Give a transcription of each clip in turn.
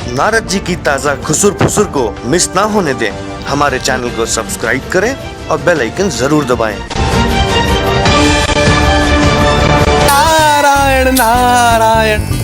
नारद जी की ताज़ा खुसुर फुसुर को मिस ना होने दें, हमारे चैनल को सब्सक्राइब करें और बेल आइकन जरूर दबाएं। नारायण नारायण।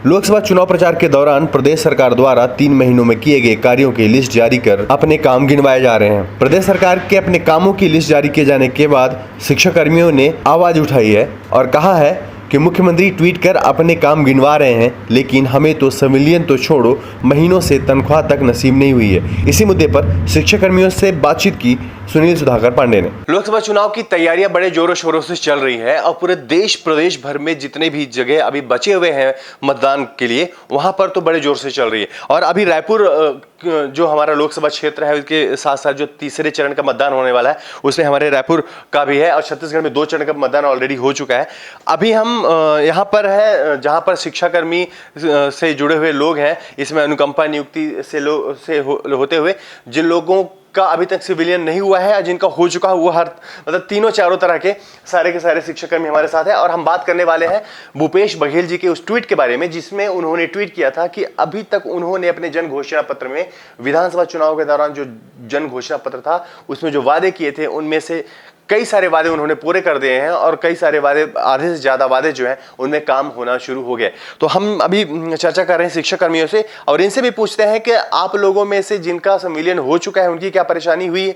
लोकसभा चुनाव प्रचार के दौरान प्रदेश सरकार द्वारा 3 महीनों में किए गए कार्यों की लिस्ट जारी कर अपने काम गिनवाए जा रहे हैं। प्रदेश सरकार के अपने कामों की लिस्ट जारी किए जाने के बाद शिक्षक कर्मियों ने आवाज उठाई है और कहा है कि मुख्यमंत्री ट्वीट कर अपने काम गिनवा रहे हैं, लेकिन हमें तो संविलियन तो छोड़ो, महीनों से तनख्वाह तक नसीब नहीं हुई है। इसी मुद्दे पर शिक्षक कर्मियों से बातचीत की सुनील सुधाकर पांडे ने। लोकसभा चुनाव की तैयारियां बड़े जोरों शोरों से चल रही है और पूरे देश प्रदेश भर में जितने भी जगह अभी बचे हुए हैं मतदान के लिए, वहां पर तो बड़े जोर से चल रही है। और अभी रायपुर जो हमारा लोकसभा क्षेत्र है उसके साथ साथ जो तीसरे चरण का मतदान होने वाला है उसमें हमारे रायपुर का भी है और छत्तीसगढ़ में 2 चरण का मतदान ऑलरेडी हो चुका है। अभी हम यहाँ पर है जहाँ पर शिक्षाकर्मी से जुड़े हुए लोग हैं, इसमें अनुकंपा नियुक्ति से होते हुए जिन लोगों का अभी तक सिविलियन नहीं हुआ है, जिनका हो चुका है, वो हर मतलब तीनों चारों तरह के सारे शिक्षककर्मी हमारे साथ हैं। और हम बात करने वाले हैं भूपेश बघेल जी के उस ट्वीट के बारे में जिसमें उन्होंने ट्वीट किया था कि अभी तक उन्होंने अपने जन घोषणा पत्र में विधानसभा चुनाव के दौरान जो जन घोषणा पत्र था उसमें जो वादे किए थे उनमें से कई सारे वादे उन्होंने पूरे कर दिए हैं और कई सारे वादे, आधे से ज्यादा वादे जो हैं उनमें काम होना शुरू हो गए। तो हम अभी चर्चा कर रहे हैं शिक्षक कर्मियों से और इनसे भी पूछते हैं कि आप लोगों में से जिनका संविलियन हो चुका है उनकी क्या परेशानी हुई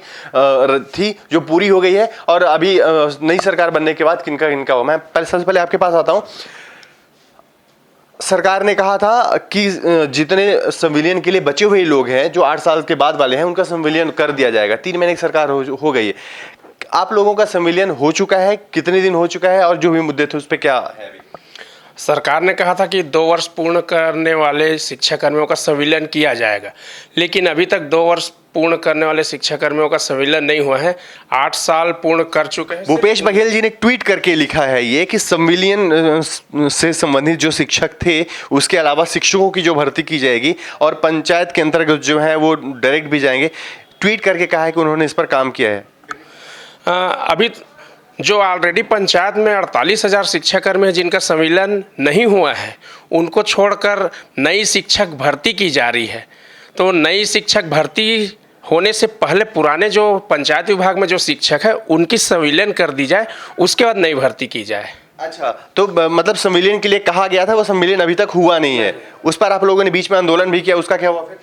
थी जो पूरी हो गई है और अभी नई सरकार बनने के बाद किनका किनका हो। मैं सबसे पहले आपके पास आता हूं। सरकार ने कहा था कि जितने संविलियन के लिए बचे हुए लोग हैं जो 8 साल के बाद वाले हैं उनका संविलियन कर दिया जाएगा। 3 महीने की सरकार हो गई है। आप लोगों का संविलियन हो चुका है, कितने दिन हो चुका है और जो भी मुद्दे थे उस पर क्या है अभी? सरकार ने कहा था कि 2 वर्ष पूर्ण करने वाले शिक्षाकर्मियों का संविलियन किया जाएगा, लेकिन अभी तक 2 वर्ष पूर्ण करने वाले शिक्षाकर्मियों का संविलियन नहीं हुआ है। 8 साल पूर्ण कर चुके हैं। भूपेश बघेल जी ने ट्वीट करके लिखा है ये कि संविलियन से संबंधित जो शिक्षक थे उसके अलावा शिक्षकों की जो भर्ती की जाएगी और पंचायत के अंतर्गत जो है वो डायरेक्ट भी जाएंगे। ट्वीट करके कहा है कि उन्होंने इस पर काम किया है। अभी जो ऑलरेडी पंचायत में 48,000 शिक्षाकर्मी हैं जिनका संविलियन नहीं हुआ है, उनको छोड़कर नई शिक्षक भर्ती की जा रही है। तो नई शिक्षक भर्ती होने से पहले पुराने जो पंचायत विभाग में जो शिक्षक है उनकी संविलियन कर दी जाए, उसके बाद नई भर्ती की जाए। अच्छा, तो मतलब संविलियन के लिए कहा गया था, वो संविलियन अभी तक हुआ नहीं है। उस पर आप लोगों ने बीच में आंदोलन भी किया, उसका क्या हुआ फिर?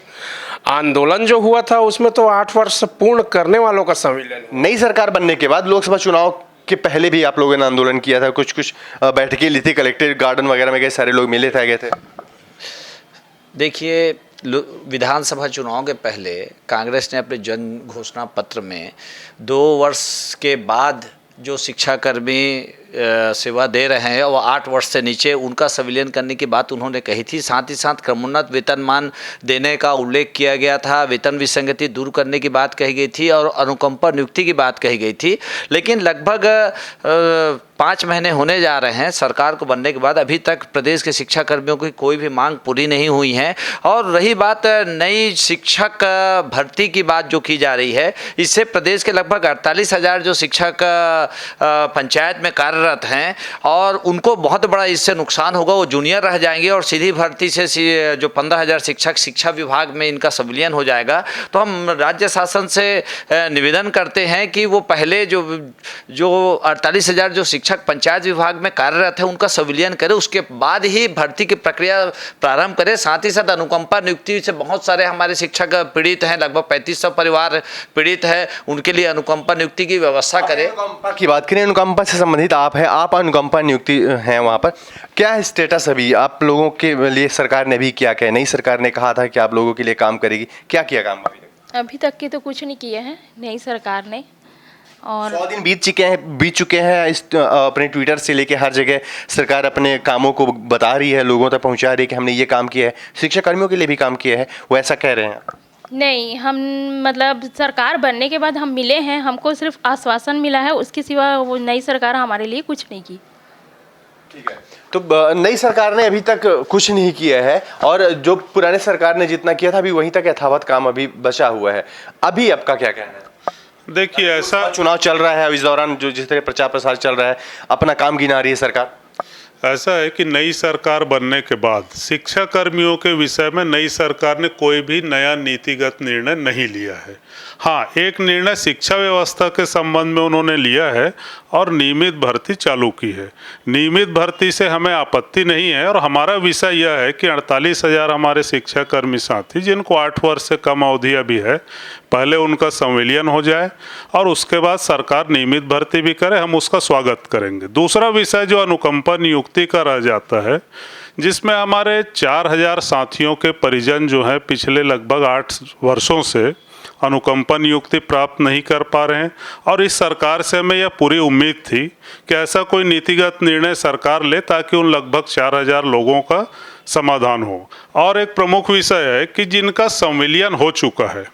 आंदोलन जो हुआ था उसमें तो 8 वर्ष पूर्ण करने वालों का संविलियन। नई सरकार बनने के बाद लोकसभा चुनाव के पहले भी आप लोगों ने आंदोलन किया था, कुछ बैठकें ली थी, कलेक्ट्रेट गार्डन वगैरह में गए सारे लोग मिले थे, गए थे। देखिए, विधानसभा चुनाव के पहले कांग्रेस ने अपने जन घोषणा पत्र में 2 वर्ष के बाद जो शिक्षाकर्मी सेवा दे रहे हैं वो 8 वर्ष से नीचे उनका संविलियन करने की बात उन्होंने कही थी। साथ ही साथ क्रमोन्नत वेतनमान देने का उल्लेख किया गया था, वेतन विसंगति दूर करने की बात कही गई थी और अनुकंपा नियुक्ति की बात कही गई थी। लेकिन लगभग 5 महीने होने जा रहे हैं सरकार को बनने के बाद, अभी तक प्रदेश के शिक्षाकर्मियों की कोई भी मांग पूरी नहीं हुई है। और रही बात नई शिक्षक भर्ती की बात जो की जा रही है, इससे प्रदेश के लगभग 48,000 जो शिक्षक पंचायत में कार्यरत हैं और उनको बहुत बड़ा इससे नुकसान होगा। वो जूनियर रह जाएंगे और सीधी भर्ती से जो 15,000 शिक्षक शिक्षा विभाग में इनका संविलियन हो जाएगा। तो हम राज्य शासन से निवेदन करते हैं कि वो पहले जो 48,000 जो शिक्षक पंचायत विभाग में कार्यरत है उनका संविलियन करे, उसके बाद ही भर्ती की प्रक्रिया प्रारंभ करे। साथ ही साथ अनुकंपा नियुक्ति से बहुत सारे हमारे शिक्षक पीड़ित हैं, लगभग 3500 परिवार पीड़ित है, उनके लिए अनुकंपा नियुक्ति की व्यवस्था करे। अनुकंपा की बात करें, अनुकंपा से संबंधित आप अनुकंपा नियुक्ति हैं वहाँ पर, क्या है स्टेटस अभी? आप लोगों के लिए सरकार ने भी क्या क्या, नई सरकार ने कहा था कि आप लोगों के लिए काम करेगी, क्या किया काम अभी तक के तो कुछ नहीं किए हैं नई सरकार ने। और 100 दिन बीत चुके हैं इस अपने ट्विटर से लेके हर जगह सरकार अपने कामों को बता रही है, लोगों तक पहुंचा रही है कि हमने ये काम किया है, शिक्षा कर्मियों के लिए भी काम किया है, वो ऐसा कह रहे हैं? नहीं, हम मतलब सरकार बनने के बाद हम मिले हैं, हमको सिर्फ आश्वासन मिला है, उसके सिवा वो नई सरकार हमारे लिए कुछ नहीं की। ठीक है, तो नई सरकार ने अभी तक कुछ नहीं किया है और जो पुराने सरकार ने जितना किया था अभी वहीं तक यथावत काम अभी बचा हुआ है। अभी आपका क्या कहना है? देखिए, ऐसा चुनाव चल रहा है, इस दौरान जो जिस तरह प्रचार प्रसार चल रहा है, अपना काम गिना रही है सरकार। ऐसा है कि नई सरकार बनने के बाद शिक्षा कर्मियों के विषय में नई सरकार ने कोई भी नया नीतिगत निर्णय नहीं लिया है। हाँ, एक निर्णय शिक्षा व्यवस्था के संबंध में उन्होंने लिया है और नियमित भर्ती चालू की है। नियमित भर्ती से हमें आपत्ति नहीं है और हमारा विषय यह है कि 48,000 हमारे शिक्षा कर्मी साथी जिनको 8 वर्ष से कम अवधि अभी है, पहले उनका संविलियन हो जाए और उसके बाद सरकार नियमित भर्ती भी करे, हम उसका स्वागत करेंगे। दूसरा विषय जो अनुकंपा नियुक्ति का रह जाता है, जिसमें हमारे 4,000 साथियों के परिजन जो हैं पिछले लगभग 8 वर्षों से अनुकंपा नियुक्ति प्राप्त नहीं कर पा रहे हैं और इस सरकार से हमें यह पूरी उम्मीद थी कि ऐसा कोई नीतिगत निर्णय सरकार ले ताकि उन लगभग 4,000 लोगों का समाधान हो। और एक प्रमुख विषय है कि जिनका संविलियन हो चुका है,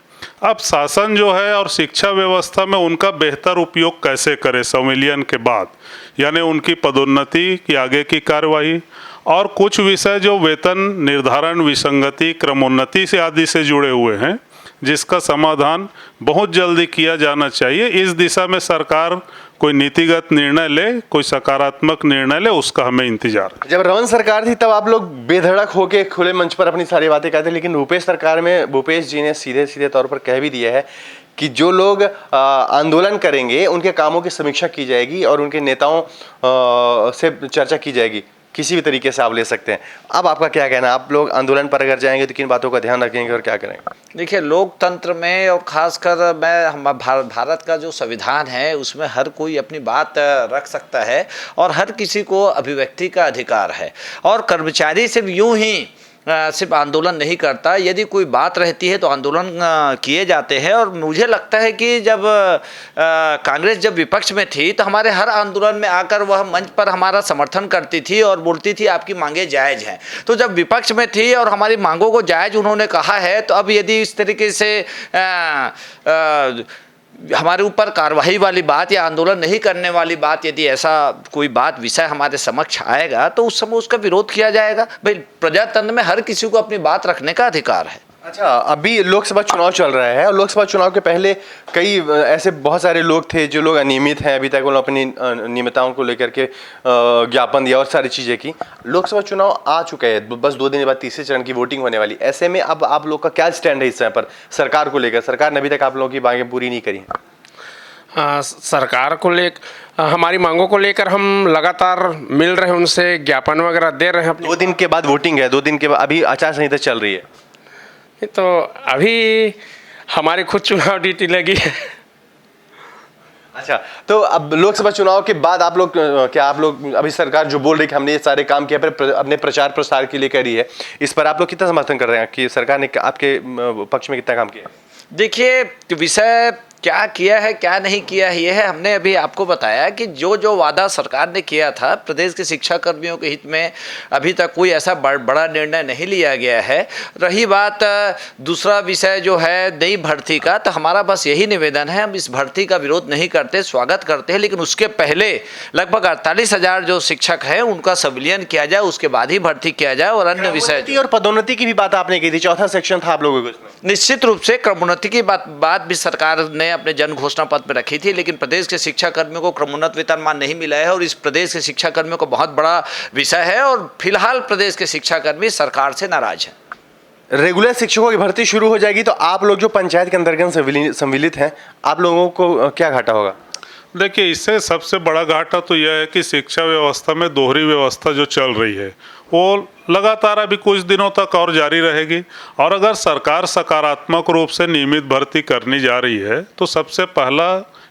अब शासन जो है और शिक्षा व्यवस्था में उनका बेहतर उपयोग कैसे करे संविलियन के बाद, यानी उनकी पदोन्नति की आगे की कार्यवाही और कुछ विषय जो वेतन निर्धारण, विसंगति, क्रमोन्नति से आदि से जुड़े हुए हैं, जिसका समाधान बहुत जल्दी किया जाना चाहिए। इस दिशा में सरकार कोई नीतिगत निर्णय ले, कोई सकारात्मक निर्णय ले, उसका हमें इंतजार है। जब रमन सरकार थी तब आप लोग बेधड़क होके खुले मंच पर अपनी सारी बातें कहते, लेकिन भूपेश सरकार में भूपेश जी ने सीधे सीधे तौर पर कह भी दिया है कि जो लोग आंदोलन करेंगे उनके कामों की समीक्षा की जाएगी और उनके नेताओं से चर्चा की जाएगी, किसी भी तरीके से आप ले सकते हैं। अब आपका क्या कहना है, आप लोग आंदोलन पर अगर जाएंगे तो किन बातों का ध्यान रखेंगे और क्या करेंगे? देखिए, लोकतंत्र में और खासकर भारत का जो संविधान है उसमें हर कोई अपनी बात रख सकता है और हर किसी को अभिव्यक्ति का अधिकार है। और कर्मचारी सिर्फ यूं ही सिर्फ आंदोलन नहीं करता, यदि कोई बात रहती है तो आंदोलन किए जाते हैं। और मुझे लगता है कि जब कांग्रेस जब विपक्ष में थी तो हमारे हर आंदोलन में आकर वह मंच पर हमारा समर्थन करती थी और बोलती थी आपकी मांगे जायज़ हैं। तो जब विपक्ष में थी और हमारी मांगों को जायज़ उन्होंने कहा है, तो अब यदि इस तरीके से हमारे ऊपर कार्रवाई वाली बात या आंदोलन नहीं करने वाली बात, यदि ऐसा कोई बात विषय हमारे समक्ष आएगा तो उस समय उसका विरोध किया जाएगा। भाई, प्रजातंत्र में हर किसी को अपनी बात रखने का अधिकार है। अच्छा, अभी लोकसभा चुनाव चल रहा है और लोकसभा चुनाव के पहले कई ऐसे बहुत सारे लोग थे जो लोग अनियमित हैं, अभी तक उन्होंने अपनी नियमितताओं को लेकर के ज्ञापन दिया और सारी चीज़ें की। लोकसभा चुनाव आ चुका है, बस 2 दिन के बाद तीसरे चरण की वोटिंग होने वाली। ऐसे में अब आप लोग का क्या स्टैंड है इस समय पर सरकार को लेकर? सरकार ने अभी तक आप लोगों की मांगें पूरी नहीं करी हैं। सरकार को लेकर, हमारी मांगों को लेकर हम लगातार मिल रहे हैं, उनसे ज्ञापन वगैरह दे रहे हैं। 2 दिन के बाद वोटिंग है, 2 दिन के बाद अभी आचार संहिता चल रही है, तो अभी हमारी खुद चुनाव ड्यूटी लगी है। अच्छा, तो अब लोकसभा चुनाव के बाद आप लोग क्या, आप लोग अभी सरकार जो बोल रही है कि हमने ये सारे काम किया पर अपने प्रचार प्रसार के लिए करी है, इस पर आप लोग कितना समर्थन कर रहे हैं कि सरकार ने आपके पक्ष में कितना काम किया? देखिए, विषय क्या किया है क्या नहीं किया है, ये है हमने अभी आपको बताया कि जो वादा सरकार ने किया था प्रदेश के शिक्षा कर्मियों के हित में, अभी तक कोई ऐसा बड़ा निर्णय नहीं लिया गया है। रही बात दूसरा विषय जो है नई भर्ती का, तो हमारा बस यही निवेदन है, हम इस भर्ती का विरोध नहीं करते, स्वागत करते हैं, लेकिन उसके पहले लगभग 48,000 जो शिक्षक हैं उनका संविलियन किया जाए, उसके बाद ही भर्ती किया जाए। और अन्य विषय और पदोन्नति की भी बात आपने की थी, 4था सेक्शन था आप लोगों को। निश्चित रूप से क्रमोन्नति की बात भी सरकार ने अपने जन घोषणा पत्र में रखी थी, लेकिन प्रदेश के शिक्षा कर्मियों को क्रमोन्नत वेतनमान नहीं मिला है और इस प्रदेश के शिक्षा कर्मियों को बहुत बड़ा विषय है। और फिलहाल प्रदेश के शिक्षा कर्मी सरकार से नाराज हैं। रेगुलर शिक्षकों की भर्ती शुरू हो जाएगी तो आप लोग जो पंचायत के अंतर्गत सम्मिलित हैं, आप लोगों को क्या घाटा होगा? देखिए, इससे सबसे बड़ा घाटा तो यह है कि शिक्षा व्यवस्था में दोहरी व्यवस्था जो चल रही है वो लगातार अभी कुछ दिनों तक और जारी रहेगी। और अगर सरकार सकारात्मक रूप से नियमित भर्ती करनी जा रही है तो सबसे पहला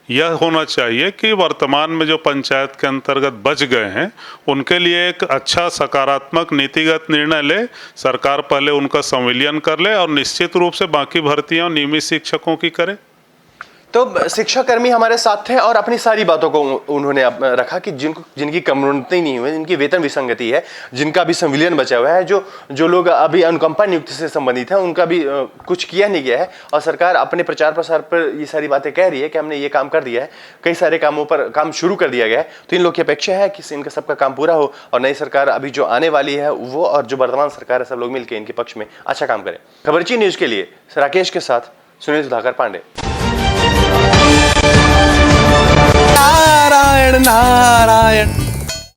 यह होना चाहिए कि वर्तमान में जो पंचायत के अंतर्गत बच गए हैं उनके लिए एक अच्छा सकारात्मक नीतिगत निर्णय ले, सरकार पहले उनका संविलियन कर ले और निश्चित रूप से बाकी भर्तियां नियमित शिक्षकों की करे। तो शिक्षा कर्मी हमारे साथ थे और अपनी सारी बातों को उन्होंने रखा कि जिनकी क्रमोन्नति नहीं हुई, जिनकी वेतन विसंगति है, जिनका भी संविलियन बचा हुआ है, जो लोग अभी अनुकंपा नियुक्ति से संबंधित हैं, उनका भी कुछ किया नहीं गया है। और सरकार अपने प्रचार प्रसार पर ये सारी बातें कह रही है कि हमने ये काम कर दिया है, कई सारे कामों पर काम शुरू कर दिया गया है। तो इन लोग की अपेक्षा है कि इनका सबका काम पूरा हो और नई सरकार अभी जो आने वाली है वो और जो वर्तमान सरकार है, सब लोग मिलकर इनके पक्ष में अच्छा काम करें। खबरची न्यूज के लिए राकेश के साथ सुनील सुधाकर पांडे। नारायण नारायण